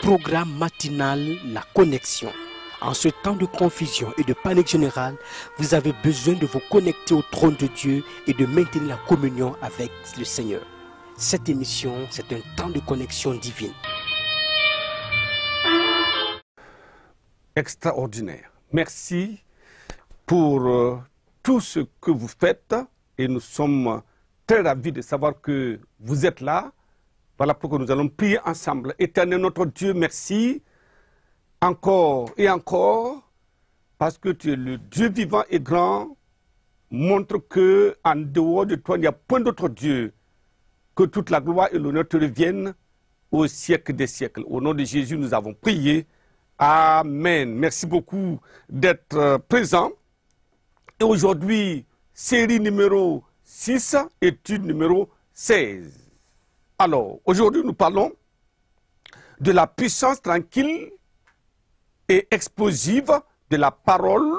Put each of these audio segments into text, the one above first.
programme matinal La Connexion. En ce temps de confusion et de panique générale, vous avez besoin de vous connecter au trône de Dieu et de maintenir la communion avec le Seigneur. Cette émission, c'est un temps de connexion divine. Extraordinaire. Merci pour tout ce que vous faites et nous sommes très ravis de savoir que vous êtes là. Voilà pourquoi nous allons prier ensemble. Éternel notre Dieu, merci encore et encore parce que tu es le Dieu vivant et grand. Montre que en dehors de toi, il n'y a point d'autre Dieu. Que toute la gloire et l'honneur te reviennent au siècle des siècles. Au nom de Jésus, nous avons prié. Amen. Merci beaucoup d'être présent. Et aujourd'hui, série numéro 6, étude numéro 16. Alors, aujourd'hui, nous parlons de la puissance tranquille et explosive de la parole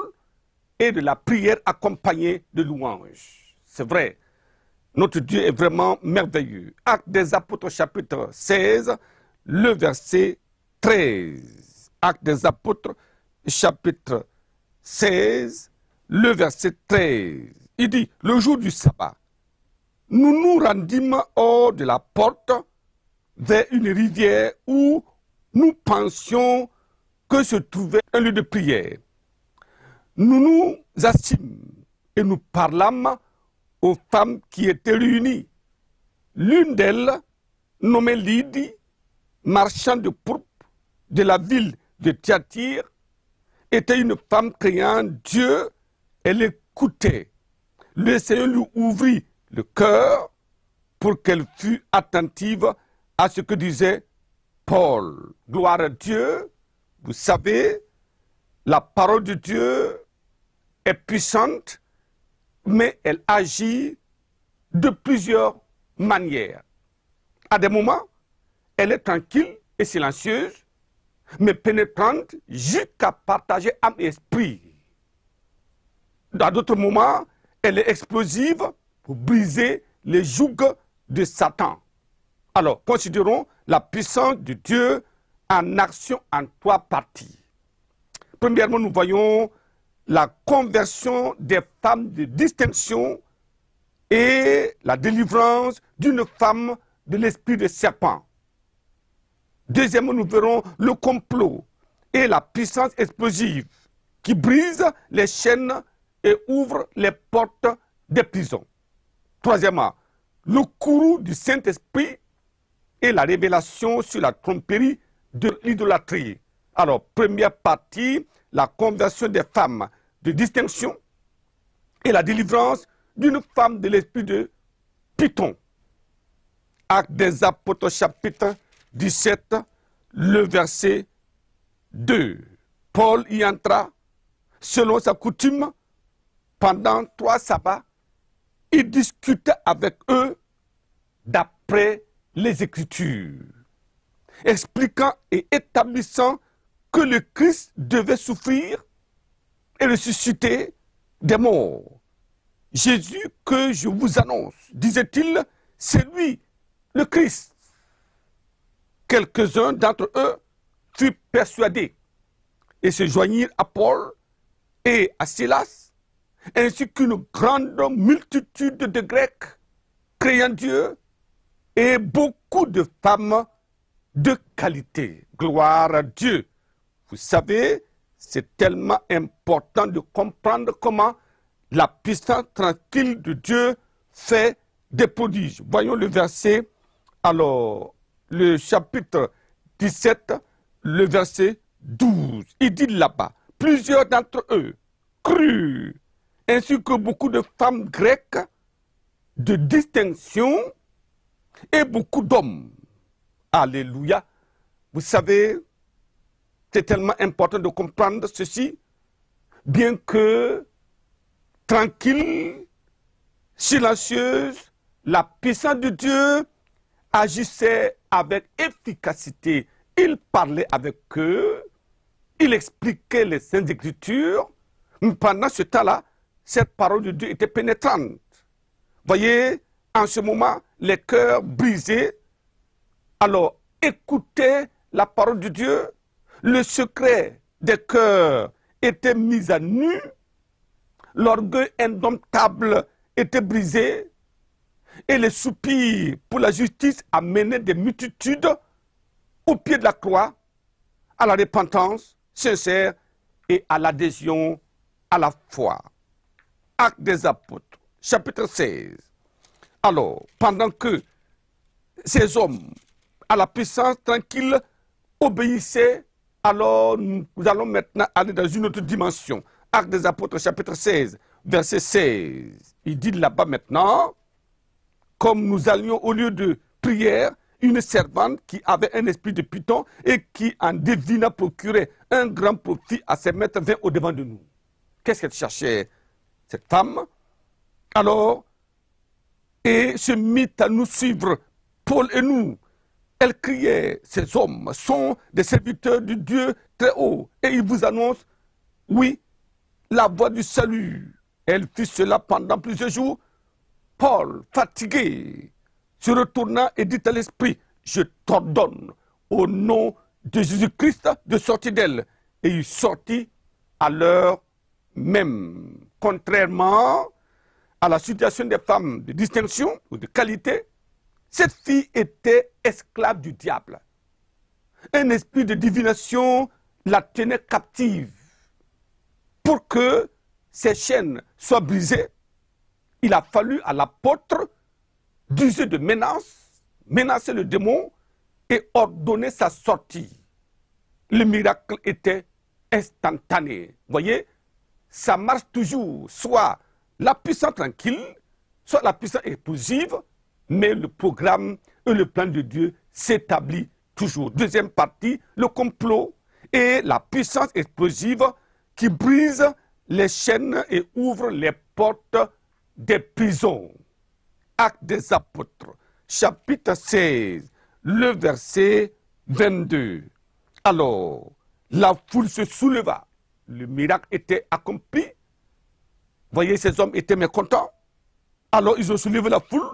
et de la prière accompagnée de louanges. C'est vrai, notre Dieu est vraiment merveilleux. Actes des Apôtres, chapitre 16, le verset 13. Actes des Apôtres, chapitre 16, le verset 13. Il dit, le jour du sabbat, nous nous rendîmes hors de la porte vers une rivière où nous pensions que se trouvait un lieu de prière. Nous nous assîmes et nous parlâmes aux femmes qui étaient réunies. L'une d'elles, nommée Lydie, marchand de pourpre de la ville de Thyatire, était une femme craignant Dieu. Elle écoutait. Le Seigneur lui ouvrit le cœur pour qu'elle fût attentive à ce que disait Paul. Gloire à Dieu. Vous savez, la parole de Dieu est puissante, mais elle agit de plusieurs manières. À des moments, elle est tranquille et silencieuse, mais pénétrante jusqu'à partager âme et esprit. Dans d'autres moments, elle est explosive pour briser les jougs de Satan. Alors, considérons la puissance de Dieu en action en trois parties. Premièrement, nous voyons la conversion des femmes de distinction et la délivrance d'une femme de l'esprit de serpent. Deuxièmement, nous verrons le complot et la puissance explosive qui brise les chaînes et ouvre les portes des prisons. Troisièmement, le courroux du Saint-Esprit et la révélation sur la tromperie de l'idolâtrie. Alors, première partie, la conversion des femmes de distinction et la délivrance d'une femme de l'esprit de Python. Actes des Apôtres, chapitre 17, le verset 2. Paul y entra, selon sa coutume, pendant 3 sabbats. Il discutait avec eux d'après les Écritures, expliquant et établissant que le Christ devait souffrir et ressusciter des morts. Jésus que je vous annonce, disait-il, c'est lui, le Christ. Quelques-uns d'entre eux furent persuadés et se joignirent à Paul et à Silas, ainsi qu'une grande multitude de Grecs craignant Dieu et beaucoup de femmes de qualité. Gloire à Dieu. Vous savez, c'est tellement important de comprendre comment la puissance tranquille de Dieu fait des prodiges. Voyons le verset, alors, le chapitre 17, le verset 12. Il dit là-bas, plusieurs d'entre eux crurent, ainsi que beaucoup de femmes grecques de distinction et beaucoup d'hommes. Alléluia. Vous savez, c'est tellement important de comprendre ceci, bien que tranquille, silencieuse, la puissance de Dieu agissait avec efficacité. Il parlait avec eux, il expliquait les Saintes Écritures. Pendant ce temps-là, cette parole de Dieu était pénétrante. Voyez, en ce moment, les cœurs brisés, alors écoutez la parole de Dieu, le secret des cœurs était mis à nu, l'orgueil indomptable était brisé, et les soupirs pour la justice amenaient des multitudes au pied de la croix, à la repentance sincère et à l'adhésion à la foi. Actes des apôtres, chapitre 16. Alors, pendant que ces hommes, à la puissance tranquille, obéissaient, alors nous allons maintenant aller dans une autre dimension. Actes des apôtres, chapitre 16, verset 16. Il dit là-bas maintenant, comme nous allions au lieu de prière, une servante qui avait un esprit de python et qui en devina procurer un grand profit à ses maîtres vint au-devant de nous. Qu'est-ce qu'elle cherchait, cette femme? Alors, et se mit à nous suivre, Paul et nous. Elle criait, ces hommes sont des serviteurs du Dieu très haut, et ils vous annoncent, oui, la voie du salut. Elle fit cela pendant plusieurs jours. Paul, fatigué, se retourna et dit à l'esprit, je t'ordonne au nom de Jésus-Christ de sortir d'elle. Et il sortit à l'heure même. Contrairement à la situation des femmes de distinction ou de qualité, cette fille était esclave du diable. Un esprit de divination la tenait captive. Pour que ces chaînes soient brisées, il a fallu à l'apôtre d'user de menaces, menacer le démon et ordonner sa sortie. Le miracle était instantané. Vous voyez, ça marche toujours, soit la puissance tranquille, soit la puissance explosive, mais le programme et le plan de Dieu s'établit toujours. Deuxième partie, le complot et la puissance explosive qui brise les chaînes et ouvre les portes des prisons. Actes des apôtres, chapitre 16, le verset 22. Alors, la foule se souleva. Le miracle était accompli. Voyez, ces hommes étaient mécontents. Alors, ils ont soulevé la foule.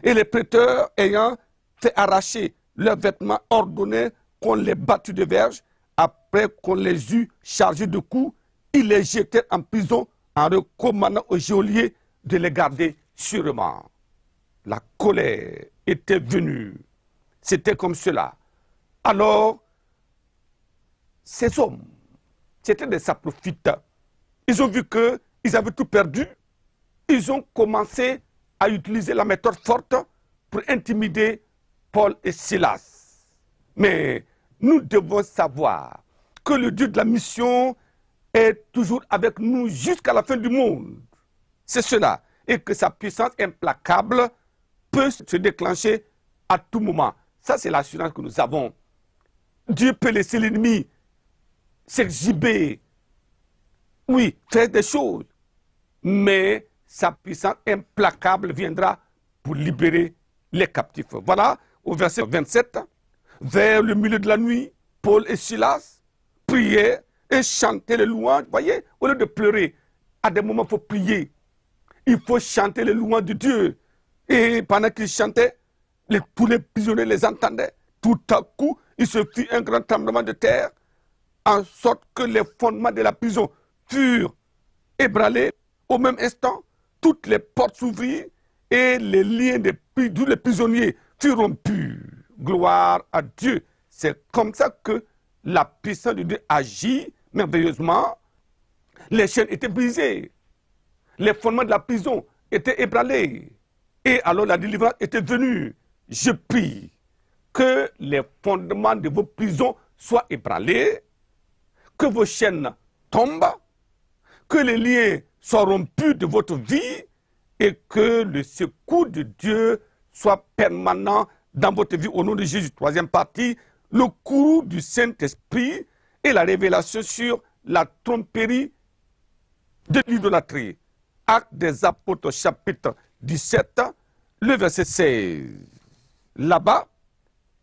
Et les prêteurs, ayant fait arracher leurs vêtements, ordonnaient qu'on les battût de verges. Après qu'on les eut chargés de coups, ils les jetaient en prison en recommandant aux geôliers de les garder sûrement. La colère était venue. C'était comme cela. Alors, ces hommes, c'était des saprophytes. Ils ont vu qu'ils avaient tout perdu. Ils ont commencé à utiliser la méthode forte pour intimider Paul et Silas. Mais nous devons savoir que le Dieu de la mission est toujours avec nous jusqu'à la fin du monde. C'est cela. Et que sa puissance implacable peut se déclencher à tout moment. Ça, c'est l'assurance que nous avons. Dieu peut laisser l'ennemi s'exhiber, oui, faire des choses, mais sa puissance implacable viendra pour libérer les captifs. Voilà, au verset 27, vers le milieu de la nuit, Paul et Silas priaient et chantaient les louanges. Vous voyez, au lieu de pleurer, à des moments, il faut prier. Il faut chanter les louanges de Dieu. Et pendant qu'ils chantaient, tous les prisonniers les entendaient. Tout à coup, il se fit un grand tremblement de terre, en sorte que les fondements de la prison furent ébranlés. Au même instant, toutes les portes s'ouvrirent et les liens des prisonniers furent rompus. Gloire à Dieu. C'est comme ça que la puissance de Dieu agit merveilleusement. Les chaînes étaient brisées. Les fondements de la prison étaient ébranlés. Et alors la délivrance était venue. Je prie que les fondements de vos prisons soient ébranlés, que vos chaînes tombent, que les liens soient rompus de votre vie et que le secours de Dieu soit permanent dans votre vie au nom de Jésus. Troisième partie, le courroux du Saint-Esprit et la révélation sur la tromperie de l'idolâtrie. Actes des apôtres, chapitre 17, le verset 16. Là-bas,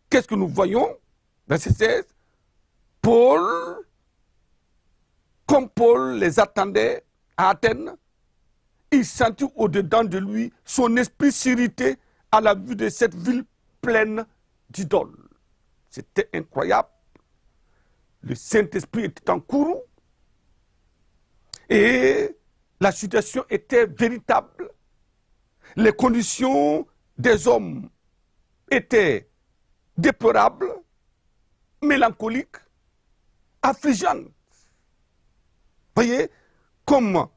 qu'est-ce que nous voyons? Verset 16. Comme Paul les attendait à Athènes, il sentit au-dedans de lui son esprit s'irriter à la vue de cette ville pleine d'idoles. C'était incroyable. Le Saint-Esprit était en cours. Et la situation était véritable. Les conditions des hommes étaient déplorables, mélancoliques, affligeantes. Voyez comment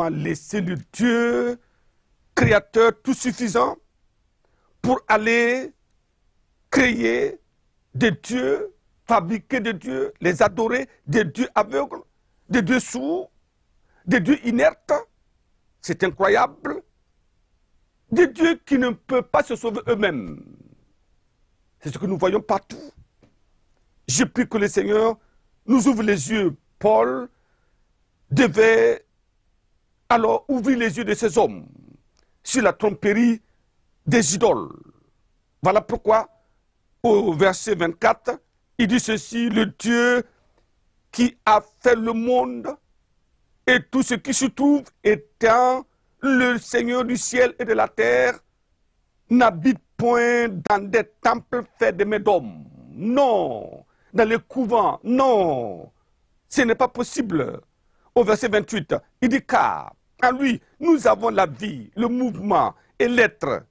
laisser le Dieu créateur tout suffisant pour aller créer des dieux, fabriquer des dieux, les adorer, des dieux aveugles, des dieux sourds, des dieux inertes. C'est incroyable. Des dieux qui ne peuvent pas se sauver eux-mêmes. C'est ce que nous voyons partout. Je prie que le Seigneur nous ouvre les yeux. Paul devait alors ouvrir les yeux de ces hommes sur la tromperie des idoles. Voilà pourquoi, au verset 24, il dit ceci: le Dieu qui a fait le monde et tout ce qui se trouve, étant le Seigneur du ciel et de la terre, n'habite point dans des temples faits de mains d'hommes. Non. Dans les couvents. Non. Ce n'est pas possible. Au verset 28, il dit: car en lui, nous avons la vie, le mouvement et l'être.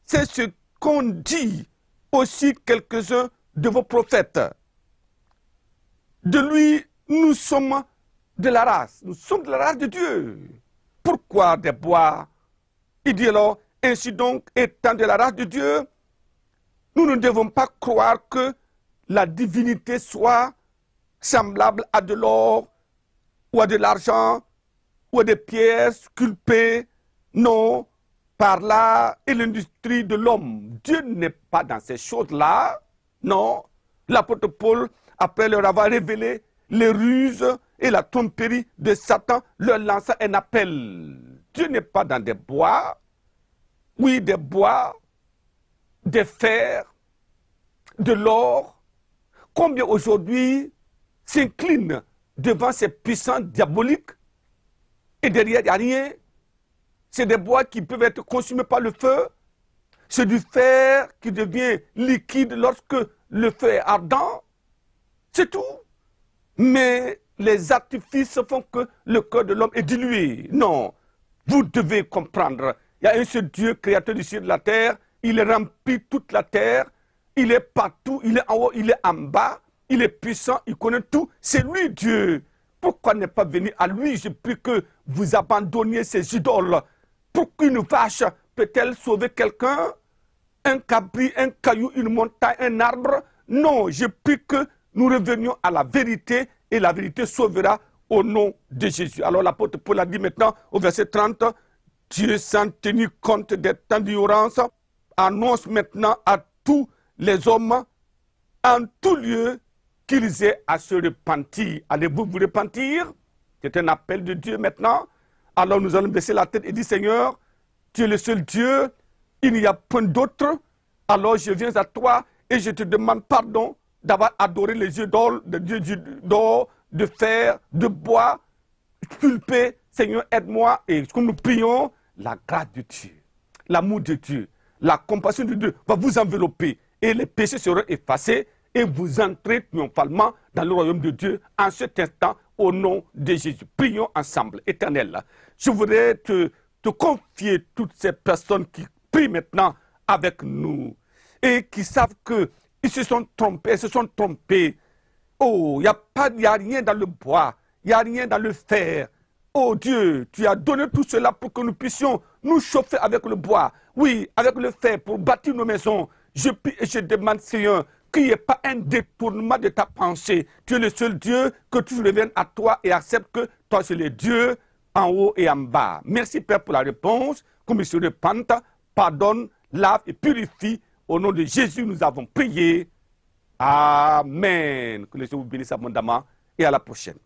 C'est ce qu'ont dit aussi quelques-uns de vos prophètes. De lui, nous sommes de la race. Nous sommes de la race de Dieu. Pourquoi des bois? Il dit alors: ainsi donc, étant de la race de Dieu, nous ne devons pas croire que la divinité soit semblable à de l'or ou à de l'argent ou à des pierres sculptées. Non, par là et l'industrie de l'homme. Dieu n'est pas dans ces choses-là. Non. L'apôtre Paul, après leur avoir révélé les ruses et la tromperie de Satan, leur lança un appel. Dieu n'est pas dans des bois. Oui, des bois, des fers, de l'or. Combien aujourd'hui s'inclinent devant ces puissants diaboliques et derrière, il n'y a rien. C'est des bois qui peuvent être consumés par le feu. C'est du fer qui devient liquide lorsque le feu est ardent. C'est tout. Mais les artifices font que le cœur de l'homme est dilué. Non, vous devez comprendre. Il y a un seul Dieu, créateur du ciel et de la terre. Il remplit toute la terre. Il est partout. Il est en haut, il est en bas. Il est puissant, il connaît tout. C'est lui Dieu. Pourquoi ne pas venir à lui? Je prie que vous abandonniez ces idoles. Pourquoi une vache peut-elle sauver quelqu'un? Un cabri, un caillou, une montagne, un arbre? Non, je prie que nous revenions à la vérité et la vérité sauvera au nom de Jésus. Alors l'apôtre Paul a dit maintenant au verset 30, Dieu, sans tenir compte des temps d'ignorance, annonce maintenant à tous les hommes en tout lieu qu'ils aient à se repentir. Allez-vous vous repentir? C'est un appel de Dieu maintenant. Alors nous allons baisser la tête et dire: Seigneur, tu es le seul Dieu, il n'y a point d'autre. Alors je viens à toi et je te demande pardon d'avoir adoré les yeux d'or, de fer, de bois, sculptés. Seigneur, aide-moi. Et comme nous prions, la grâce de Dieu, l'amour de Dieu, la compassion de Dieu va vous envelopper et les péchés seront effacés et vous entrez triomphalement dans le royaume de Dieu en cet instant au nom de Jésus. Prions ensemble. Éternel, je voudrais te confier toutes ces personnes qui prient maintenant avec nous et qui savent qu'ils se sont trompés, Oh, il n'y a rien dans le bois, il n'y a rien dans le fer. Oh Dieu, tu as donné tout cela pour que nous puissions nous chauffer avec le bois, oui, avec le fer pour bâtir nos maisons. Je prie et je demande, Seigneur, qu'il n'y ait pas un détournement de ta pensée. Tu es le seul Dieu, que tu reviennes à toi et accepte que toi c'est le Dieu en haut et en bas. Merci Père pour la réponse. Comme ils se repentent, pardonne, lave et purifie. Au nom de Jésus, nous avons prié. Amen. Que le Seigneur vous bénisse abondamment et à la prochaine.